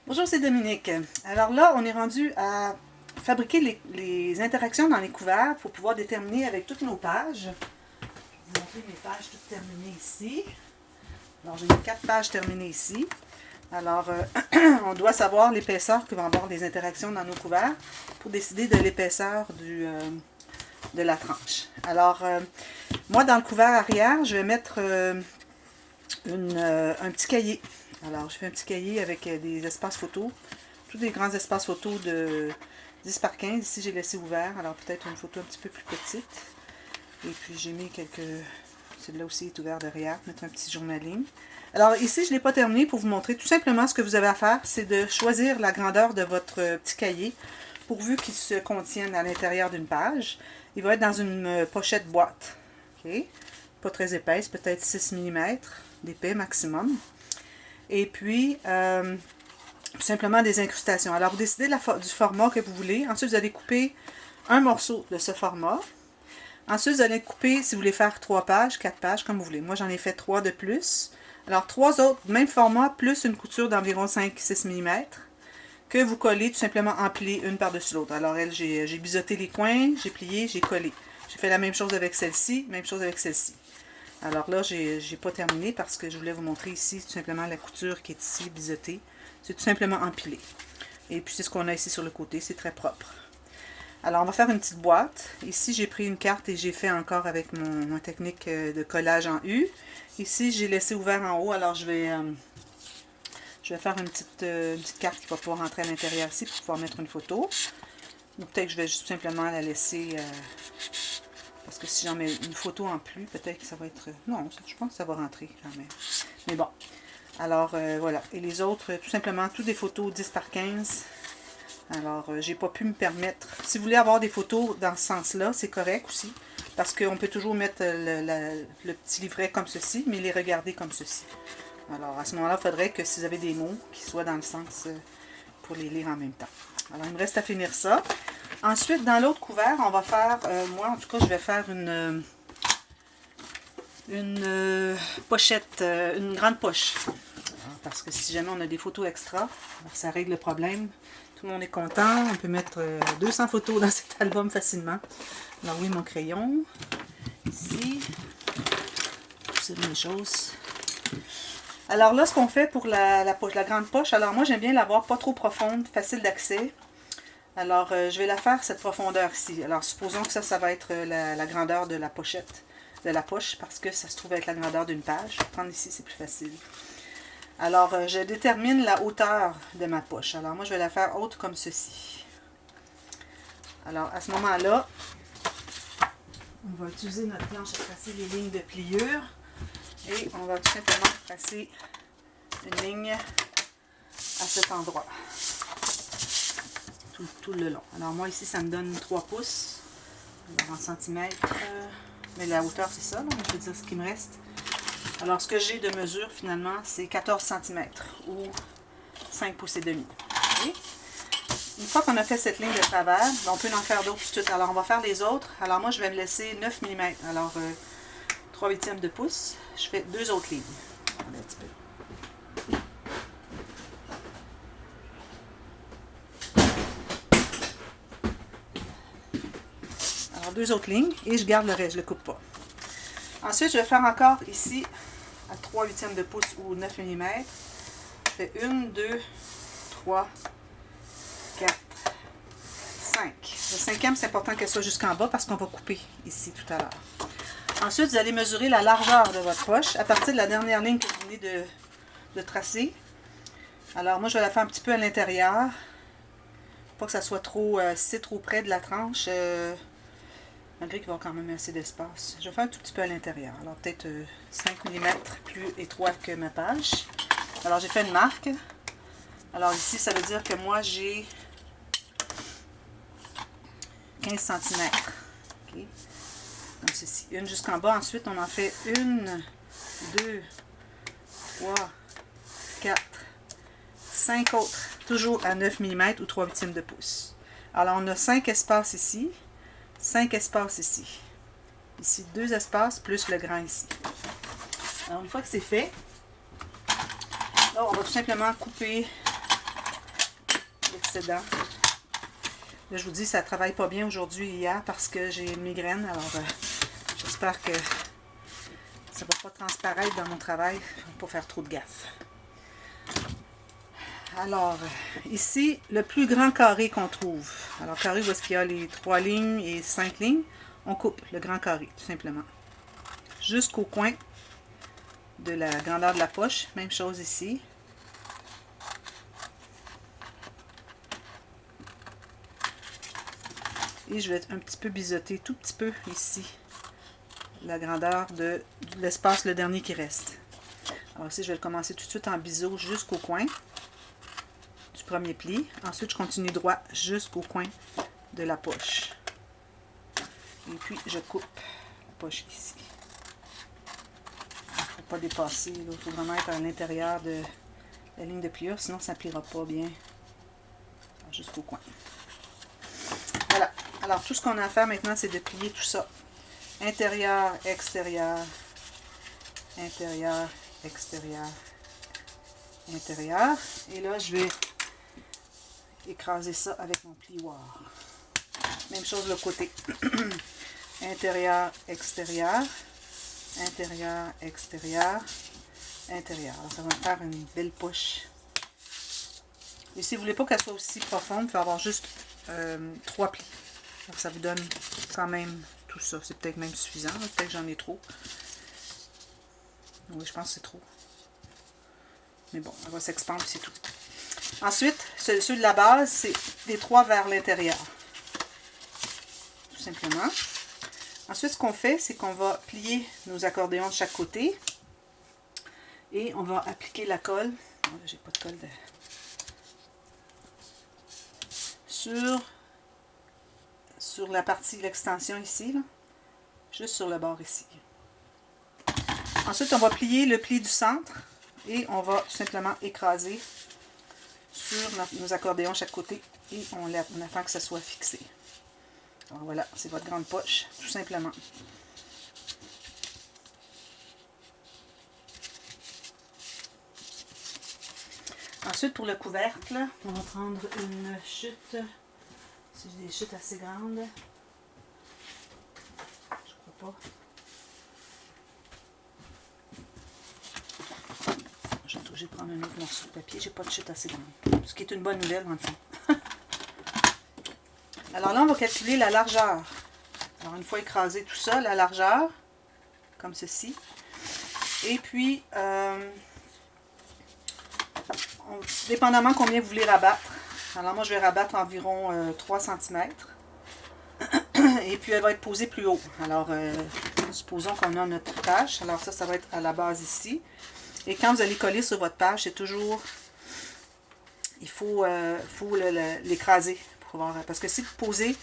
Bonjour, c'est Dominique. Alors là, on est rendu à fabriquer les interactions dans les couverts pour pouvoir déterminer avec toutes nos pages. Je vais vous montrer mes pages toutes terminées ici. Alors, j'ai 4 pages terminées ici. Alors, on doit savoir l'épaisseur que vont avoir les interactions dans nos couverts pour décider de l'épaisseur de la tranche. Alors, moi, dans le couvert arrière, je vais mettre un petit cahier. Alors, je fais un petit cahier avec des espaces photos. Tous des grands espaces photos de 10 par 15. Ici, j'ai laissé ouvert. Alors, peut-être une photo un petit peu plus petite. Et puis, j'ai mis quelques... Celui-là aussi est ouvert derrière. Mettre un petit journaling. Alors, ici, je ne l'ai pas terminé pour vous montrer. Tout simplement, ce que vous avez à faire, c'est de choisir la grandeur de votre petit cahier, pourvu qu'il se contienne à l'intérieur d'une page. Il va être dans une pochette boîte. OK? Pas très épaisse, peut-être 6 mm d'épais maximum. Et puis, tout simplement des incrustations. Alors, vous décidez du format que vous voulez. Ensuite, vous allez couper un morceau de ce format. Ensuite, vous allez couper, si vous voulez faire 3 pages, 4 pages, comme vous voulez. Moi, j'en ai fait 3 de plus. Alors, 3 autres, même format, plus une couture d'environ 5-6 mm, que vous collez tout simplement empilées une par-dessus l'autre. Alors, elle, j'ai biseauté les coins, j'ai plié, j'ai collé. J'ai fait la même chose avec celle-ci, même chose avec celle-ci. Alors là, j'ai pas terminé parce que je voulais vous montrer ici tout simplement la couture qui est ici biseautée. C'est tout simplement empilé. Et puis c'est ce qu'on a ici sur le côté, c'est très propre. Alors on va faire une petite boîte. Ici j'ai pris une carte et j'ai fait encore avec ma technique de collage en U. Ici j'ai laissé ouvert en haut, alors je vais faire une petite carte qui va pouvoir rentrer à l'intérieur ici pour pouvoir mettre une photo. Ou peut-être que je vais tout simplement la laisser... parce que si j'en mets une photo en plus, peut-être que ça va être... Non, je pense que ça va rentrer quand même. Mais bon. Alors, voilà. Et les autres, tout simplement, toutes des photos 10 par 15. Alors, j'ai pas pu me permettre... Si vous voulez avoir des photos dans ce sens-là, c'est correct aussi. Parce qu'on peut toujours mettre le petit livret comme ceci, mais les regarder comme ceci. Alors, à ce moment-là, il faudrait que si vous avez des mots qui soient dans le sens pour les lire en même temps. Alors, il me reste à finir ça. Ensuite, dans l'autre couvert, on va faire, moi en tout cas, je vais faire une pochette, une grande poche. Parce que si jamais on a des photos extra, ça règle le problème. Tout le monde est content. On peut mettre 200 photos dans cet album facilement. Alors oui, mon crayon. Ici. C'est une chose. Alors là, ce qu'on fait pour la grande poche, alors moi j'aime bien l'avoir pas trop profonde, facile d'accès. Alors, je vais la faire cette profondeur-ci. Alors, supposons que ça va être la grandeur de la pochette, de la poche, parce que ça se trouve être la grandeur d'une page. Je vais prendre ici, c'est plus facile. Alors, je détermine la hauteur de ma poche. Alors, moi, je vais la faire haute comme ceci. Alors, à ce moment-là, on va utiliser notre planche à tracer les lignes de pliure. Et on va tout simplement tracer une ligne à cet endroit. Tout le long. Alors moi ici ça me donne 3 pouces en centimètres, mais la hauteur c'est ça, là, je veux dire ce qui me reste. Alors ce que j'ai de mesure finalement c'est 14 cm ou 5 pouces et demi. Okay. Une fois qu'on a fait cette ligne de travers, on peut en faire d'autres tout de suite. Alors on va faire les autres. Alors moi je vais me laisser 9 mm. Alors 3/8 de pouce. Je fais 2 autres lignes. Un petit peu. Alors 2 autres lignes et je garde le reste, je ne le coupe pas. Ensuite, je vais faire encore ici à 3/8 de pouce ou 9 mm. Je fais 1, 2, 3, 4, 5. Le cinquième, c'est important qu'elle soit jusqu'en bas parce qu'on va couper ici tout à l'heure. Ensuite, vous allez mesurer la largeur de votre poche à partir de la dernière ligne que vous venez de tracer. Alors moi, je vais la faire un petit peu à l'intérieur. Pas que ça soit trop, si c'est trop près de la tranche, malgré qu'il va y avoir quand même assez d'espace. Je vais faire un tout petit peu à l'intérieur. Alors peut-être 5 mm plus étroit que ma page. Alors j'ai fait une marque. Alors ici, ça veut dire que moi, j'ai 15 cm. Okay. Comme ceci. Une jusqu'en bas. Ensuite, on en fait 1, 2, 3, 4, 5 autres. Toujours à 9 mm ou 3/8 de pouce. Alors, on a 5 espaces ici. 5 espaces ici. Ici, 2 espaces plus le grand ici. Alors, une fois que c'est fait, là, on va tout simplement couper l'excédent. Là, je vous dis, ça ne travaille pas bien aujourd'hui et hier parce que j'ai une migraine. Alors, j'espère que ça ne va pas transparaître dans mon travail pour faire trop de gaffe. Alors, ici, le plus grand carré qu'on trouve. Alors, carré où est-ce qu'il y a les 3 lignes et 5 lignes, on coupe le grand carré, tout simplement. Jusqu'au coin de la grandeur de la poche. Même chose ici. Et je vais un petit peu biseauter, tout petit peu ici, la grandeur de l'espace, le dernier qui reste. Alors ici, je vais commencer tout de suite en biseau jusqu'au coin du premier pli. Ensuite, je continue droit jusqu'au coin de la poche. Et puis, je coupe la poche ici. Il ne faut pas dépasser, il faut vraiment être à l'intérieur de la ligne de pliure, sinon ça ne pliera pas bien jusqu'au coin. Voilà. Alors, tout ce qu'on a à faire maintenant, c'est de plier tout ça. Intérieur, extérieur, intérieur, extérieur, intérieur. Et là, je vais écraser ça avec mon plioir. Même chose de l'autre côté. Intérieur, extérieur, intérieur, extérieur, intérieur. Alors, ça va me faire une belle poche. Et si vous ne voulez pas qu'elle soit aussi profonde, il faut avoir juste 3 plis. Donc, ça vous donne quand même tout ça. C'est peut-être même suffisant. Peut-être que j'en ai trop. Oui, je pense que c'est trop. Mais bon, elle va s'expandre, c'est tout. Ensuite, ceux de la base, c'est les 3 vers l'intérieur. Tout simplement. Ensuite, ce qu'on fait, c'est qu'on va plier nos accordéons de chaque côté. Et on va appliquer la colle. Oh, là, j'ai pas de colle. Sur la partie de l'extension ici, là, juste sur le bord ici. Ensuite, on va plier le pli du centre et on va tout simplement écraser sur nos accordéons de chaque côté et on attend que ça soit fixé. Alors voilà, c'est votre grande poche, tout simplement. Ensuite, pour le couvercle, on va prendre une chute. Si j'ai des chutes assez grandes, je crois pas. Je vais être obligée de prendre un autre morceau de papier. J'ai pas de chute assez grande. Ce qui est une bonne nouvelle, dans le fond. Alors là, on va calculer la largeur. Alors, une fois écrasé tout ça, la largeur, comme ceci. Et puis, dépendamment combien vous voulez rabattre. Alors moi, je vais rabattre environ 3 cm. Et puis, elle va être posée plus haut. Alors, supposons qu'on a notre page. Alors ça va être à la base ici. Et quand vous allez coller sur votre page, c'est toujours... Il faut l'écraser. Parce que si vous posez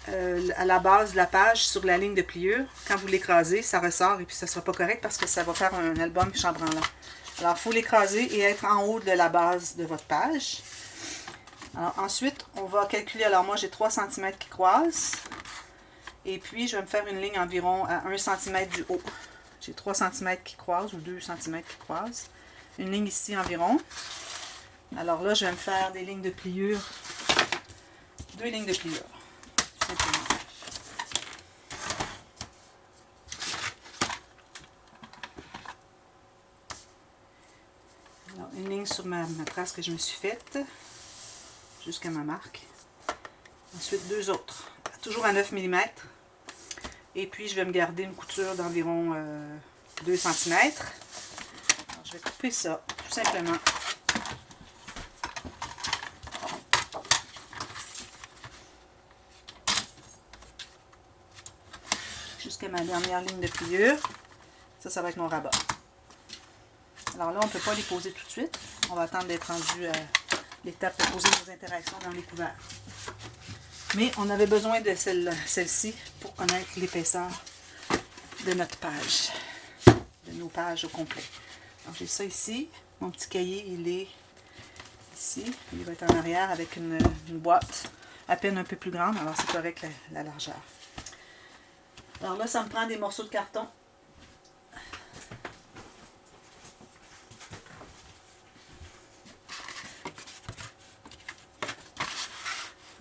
à la base de la page sur la ligne de pliure, quand vous l'écrasez, ça ressort et puis ça ne sera pas correct parce que ça va faire un album chambranlant. Alors, il faut l'écraser et être en haut de la base de votre page. Alors, ensuite, on va calculer. Alors, moi, j'ai 3 cm qui croisent. Et puis, je vais me faire une ligne environ à 1 cm du haut. J'ai 3 cm qui croisent ou 2 cm qui croisent. Une ligne ici environ. Alors là, je vais me faire des lignes de pliure. 2 lignes de pliure. Tout simplement. Alors, une ligne sur ma trace que je me suis faite. Jusqu'à ma marque. Ensuite, 2 autres. Toujours à 9 mm. Et puis, je vais me garder une couture d'environ 2 cm. Alors, je vais couper ça, tout simplement. Jusqu'à ma dernière ligne de pliure. Ça va être mon rabat. Alors là, on ne peut pas les poser tout de suite. On va attendre d'être rendu à l'étape de poser nos interactions dans les couverts. Mais on avait besoin de celle-ci pour connaître l'épaisseur de notre page, de nos pages au complet. Donc j'ai ça ici. Mon petit cahier, il est ici. Il va être en arrière avec une boîte à peine un peu plus grande. Alors c'est correct la largeur. Alors là, ça me prend des morceaux de carton.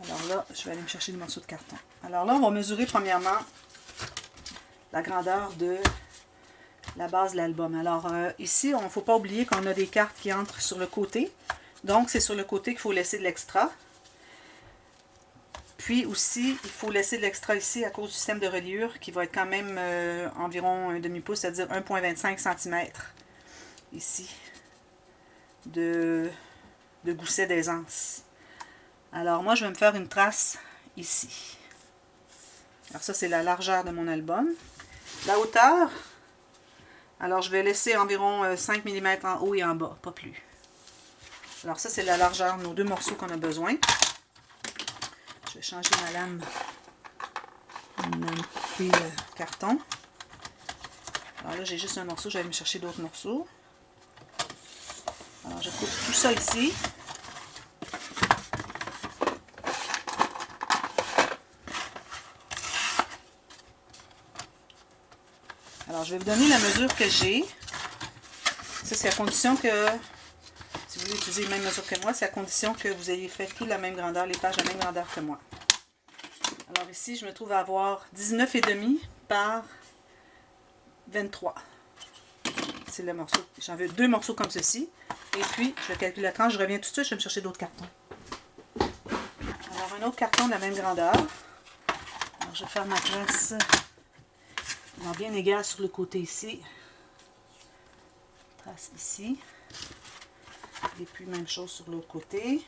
Alors là, je vais aller me chercher le morceau de carton. Alors là, on va mesurer premièrement la grandeur de la base de l'album. Alors ici, il ne faut pas oublier qu'on a des cartes qui entrent sur le côté. Donc, c'est sur le côté qu'il faut laisser de l'extra. Puis aussi, il faut laisser de l'extra ici à cause du système de reliure qui va être quand même environ un demi-pouce, c'est-à-dire 1,25 cm ici de gousset d'aisance. Alors moi, je vais me faire une trace ici. Alors ça, c'est la largeur de mon album. La hauteur, alors je vais laisser environ 5 mm en haut et en bas, pas plus. Alors ça, c'est la largeur de nos deux morceaux qu'on a besoin. Je vais changer ma lame. Une lame coupée carton. Alors là, j'ai juste un morceau, je vais aller me chercher d'autres morceaux. Alors je coupe tout ça ici. Alors je vais vous donner la mesure que j'ai. Ça, c'est à condition que, si vous voulez utiliser les mêmes mesures que moi, c'est à condition que vous ayez fait tout la même grandeur, les pages à la même grandeur que moi. Alors ici, je me trouve à avoir 19,5 par 23. C'est le morceau. J'en veux deux morceaux comme ceci. Et puis, je vais calculer la tranche. Je reviens tout de suite, je vais me chercher d'autres cartons. Alors, un autre carton de la même grandeur. Alors, je vais faire ma trace bien égale sur le côté ici. Trace ici. Et puis, même chose sur l'autre côté.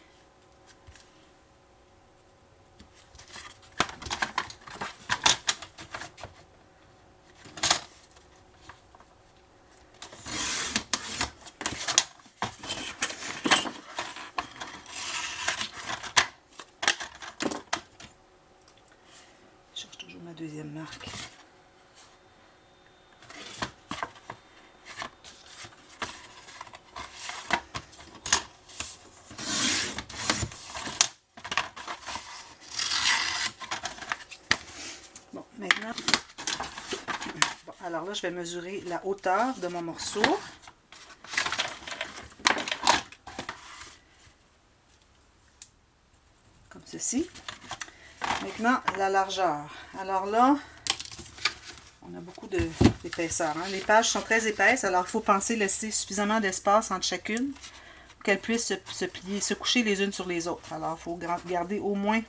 Je cherche toujours ma deuxième marque. Bon, maintenant, alors là, je vais mesurer la hauteur de mon morceau. Comme ceci. Maintenant, la largeur. Alors là, on a beaucoup d'épaisseur. Hein? Les pages sont très épaisses, alors il faut penser laisser suffisamment d'espace entre chacune pour qu'elles puissent se plier, se coucher les unes sur les autres. Alors, il faut garder au moins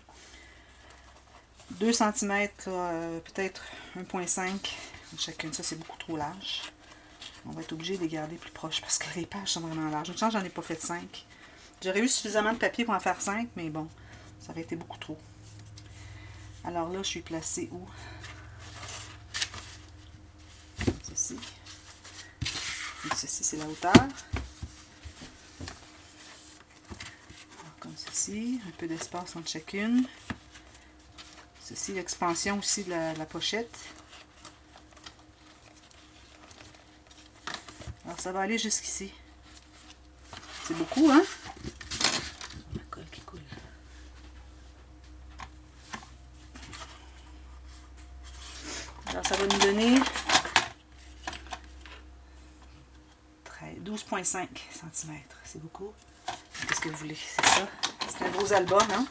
2 cm, peut-être 1,5 chacune. Ça, c'est beaucoup trop large. On va être obligé de les garder plus proches parce que les pages sont vraiment larges. Une chance, j'en ai pas fait 5. J'aurais eu suffisamment de papier pour en faire 5, mais bon, ça aurait été beaucoup trop. Alors là, je suis placée où? Comme ceci. Donc, ceci, c'est la hauteur. Alors, comme ceci, un peu d'espace entre chacune. Ceci, l'expansion aussi de la pochette. Alors, ça va aller jusqu'ici. C'est beaucoup, hein? La colle qui coule. Alors, ça va nous donner 12,5 cm. C'est beaucoup. Qu'est-ce que vous voulez? C'est ça. C'est un gros album, hein?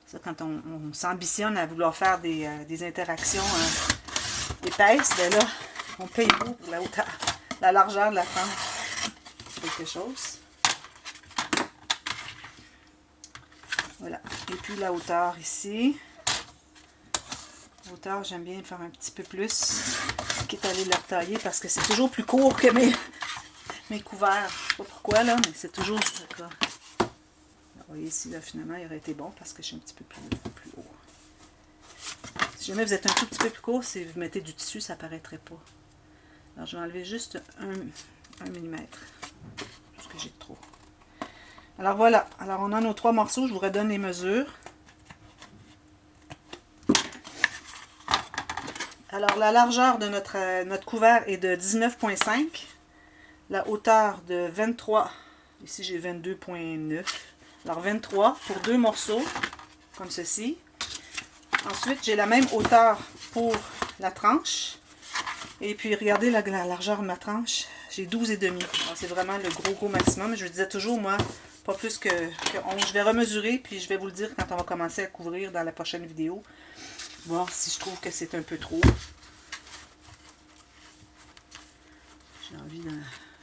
Ça, quand on s'ambitionne à vouloir faire des interactions épaisses, ben là, on paye beaucoup pour la hauteur, la largeur de la tranche. Quelque chose. Voilà. Et puis la hauteur ici. La hauteur, j'aime bien faire un petit peu plus, quitte à aller la retailler parce que c'est toujours plus court que mes couverts. Je sais pas pourquoi là, mais c'est toujours le cas. Vous voyez ici, là, finalement, il aurait été bon parce que je suis un petit peu plus haut. Si jamais vous êtes un tout petit peu plus court, si vous mettez du tissu, ça ne paraîtrait pas. Alors, je vais enlever juste 1 mm. Parce que j'ai trop. Alors, voilà. Alors, on a nos 3 morceaux. Je vous redonne les mesures. Alors, la largeur de notre couvert est de 19,5. La hauteur de 23. Ici, j'ai 22,9. Alors, 23 pour 2 morceaux, comme ceci. Ensuite, j'ai la même hauteur pour la tranche. Et puis, regardez la largeur de ma tranche. J'ai 12,5. C'est vraiment le gros maximum. Je disais toujours, moi, pas plus que 11. Je vais remesurer, puis je vais vous le dire quand on va commencer à couvrir dans la prochaine vidéo. Voir si je trouve que c'est un peu trop. J'ai envie de...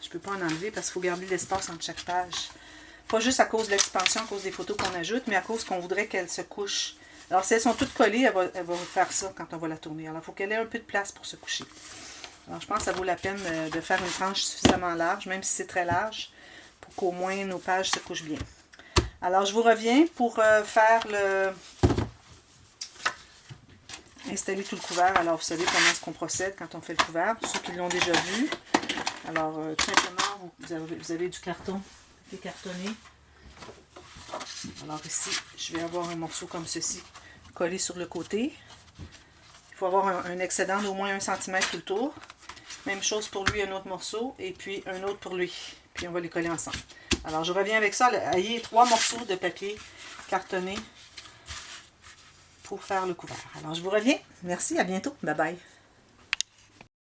Je peux pas en enlever parce qu'il faut garder l'espace entre chaque page. Pas juste à cause de l'expansion, à cause des photos qu'on ajoute, mais à cause qu'on voudrait qu'elle se couche. Alors, si elles sont toutes collées, elle va faire ça quand on va la tourner. Alors, il faut qu'elle ait un peu de place pour se coucher. Alors, je pense que ça vaut la peine de faire une tranche suffisamment large, même si c'est très large, pour qu'au moins nos pages se couchent bien. Alors, je vous reviens pour faire le... installer tout le couvert. Alors, vous savez comment est-ce qu'on procède quand on fait le couvert. Ceux qui l'ont déjà vu. Alors, tout simplement, vous avez du carton cartonné. Alors ici, je vais avoir un morceau comme ceci collé sur le côté. Il faut avoir un excédent d'au moins 1 cm tout le tour. Même chose pour lui, un autre morceau, et puis un autre pour lui. Puis on va les coller ensemble. Alors je reviens avec ça. Ayez 3 morceaux de papier cartonné pour faire le couvert. Alors je vous reviens. Merci, à bientôt. Bye bye.